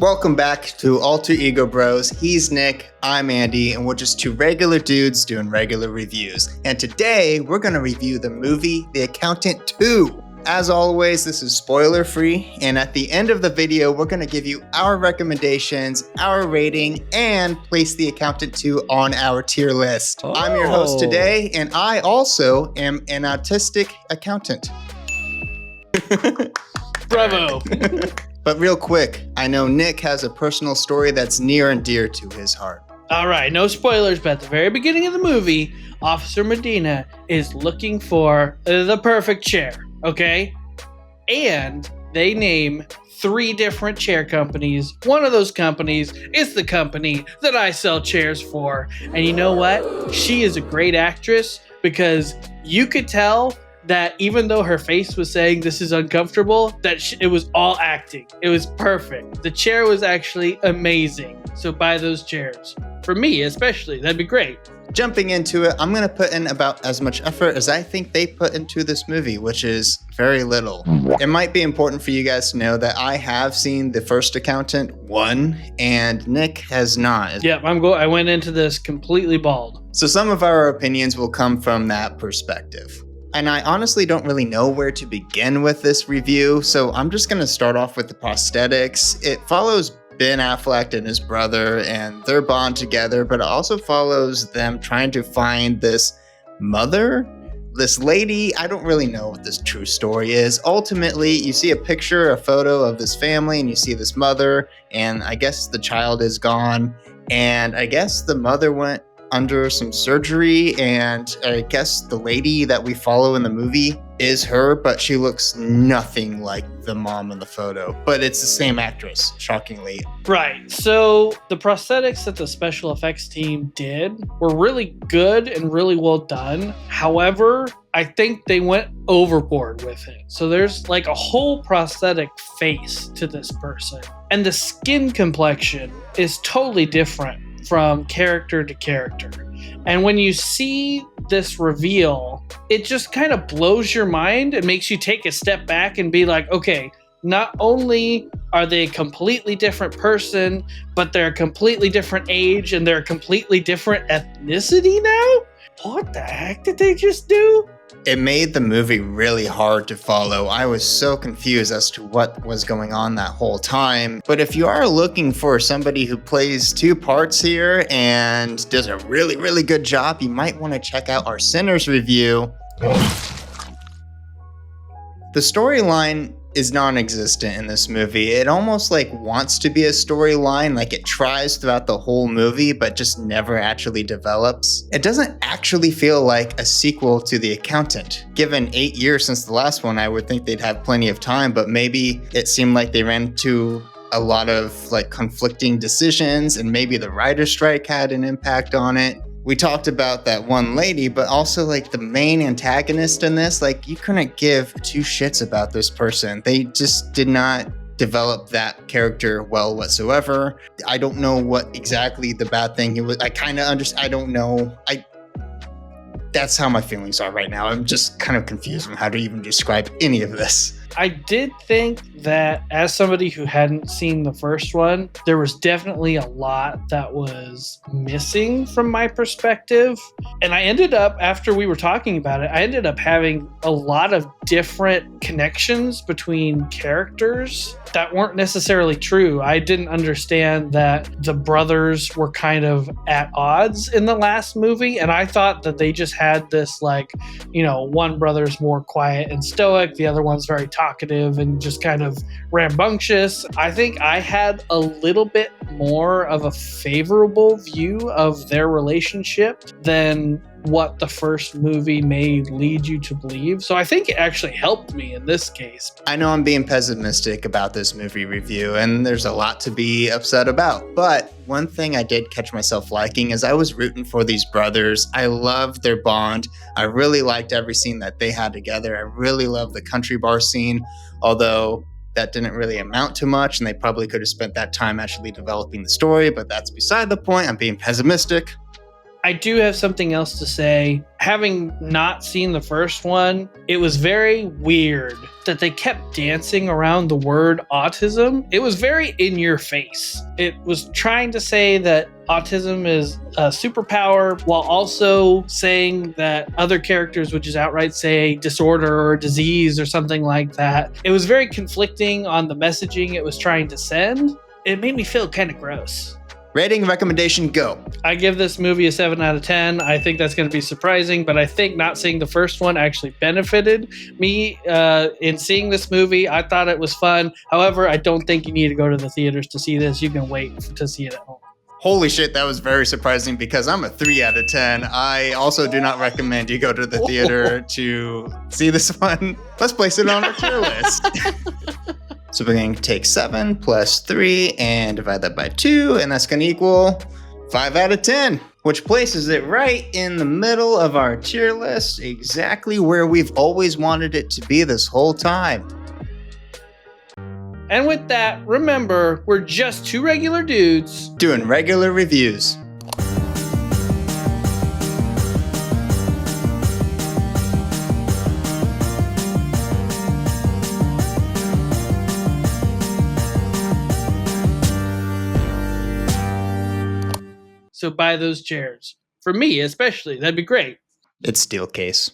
Welcome back to Alter Ego Bros. He's Nick, I'm Andy, and we're just two regular dudes doing regular reviews. And today, we're going to review the movie The Accountant 2. As always, this is spoiler-free, and at the end of the video, we're going to give you our recommendations, our rating, and place The Accountant 2 on our tier list. Oh. I'm your host today, and I also am an autistic accountant. Bravo! But real quick, I know Nick has a personal story that's near and dear to his heart. All right, no spoilers, but at the very beginning of the movie, Officer Medina is looking for the perfect chair, okay? And they name 3 different chair companies. One of those companies is the company that I sell chairs for. And you know what? She is a great actress because you could tell that even though her face was saying this is uncomfortable, that it was all acting. It was perfect. The chair was actually amazing. So buy those chairs. For me, especially, that'd be great. Jumping into it, I'm going to put in about as much effort as I think they put into this movie, which is very little. It might be important for you guys to know that I have seen The First Accountant 1, and Nick has not. Yep, I went into this completely bald. So some of our opinions will come from that perspective. And I honestly don't really know where to begin with this review, so I'm just going to start off with the prosthetics. It follows Ben Affleck and his brother and their bond together, but it also follows them trying to find this mother, this lady. I don't really know what this true story is. Ultimately, you see a photo of this family, and you see this mother, and I guess the child is gone, and I guess the mother went under some surgery, and I guess the lady that we follow in the movie is her, but she looks nothing like the mom in the photo. But it's the same actress, shockingly. Right. So the prosthetics that the special effects team did were really good and really well done. However, I think they went overboard with it. So there's like a whole prosthetic face to this person, and the skin complexion is totally different from character to character. And when you see this reveal, it just kind of blows your mind. It makes you take a step back and be like, okay, not only are they a completely different person, but they're a completely different age and they're a completely different ethnicity now? What the heck did they just do? It made the movie really hard to follow. I was so confused as to what was going on that whole time. But if you are looking for somebody who plays 2 parts here and does a really, really good job, you might want to check out our Sinners review. The storyline is non-existent in this movie. It almost like wants to be a storyline, like it tries throughout the whole movie, but just never actually develops. It doesn't actually feel like a sequel to The Accountant. Given 8 years since the last one, I would think they'd have plenty of time, but maybe it seemed like they ran into a lot of like conflicting decisions, and maybe the writer's strike had an impact on it. We talked about that one lady, but also like the main antagonist in this, like you couldn't give 2 shits about this person. They just did not develop that character well whatsoever. I don't know what exactly the bad thing he was. I kind of understand. I don't know. That's how my feelings are right now. I'm just kind of confused on how to even describe any of this. I did think that as somebody who hadn't seen the first one, there was definitely a lot that was missing from my perspective. And I ended up, after we were talking about it, I ended up having a lot of different connections between characters that weren't necessarily true. I didn't understand that the brothers were kind of at odds in the last movie. And I thought that they just had this like, you know, one brother's more quiet and stoic, the other one's very talkative and just kind of rambunctious. I think I had a little bit more of a favorable view of their relationship than what the first movie may lead you to believe. So I think it actually helped me in this case. I know I'm being pessimistic about this movie review, and there's a lot to be upset about. But one thing I did catch myself liking is I was rooting for these brothers. I loved their bond. I really liked every scene that they had together. I really loved the country bar scene, although that didn't really amount to much, and they probably could have spent that time actually developing the story, but that's beside the point. I'm being pessimistic. I do have something else to say. Having not seen the first one, it was very weird that they kept dancing around the word autism. It was very in your face. It was trying to say that autism is a superpower while also saying that other characters would just outright say disorder or disease or something like that. It was very conflicting on the messaging it was trying to send. It made me feel kind of gross. Rating recommendation, go. I give this movie a 7 out of 10. I think that's going to be surprising, but I think not seeing the first one actually benefited me in seeing this movie. I thought it was fun. However, I don't think you need to go to the theaters to see this. You can wait to see it at home. Holy shit, that was very surprising because I'm a 3 out of 10. I also do not recommend you go to the theater to see this one. Let's place it on our tier list. So we're going to take 7 plus 3 and divide that by 2, and that's going to equal 5 out of 10, which places it right in the middle of our tier list, exactly where we've always wanted it to be this whole time. And with that, remember, we're just two regular dudes doing regular reviews. So buy those chairs. For me, especially. That'd be great. It's steel case.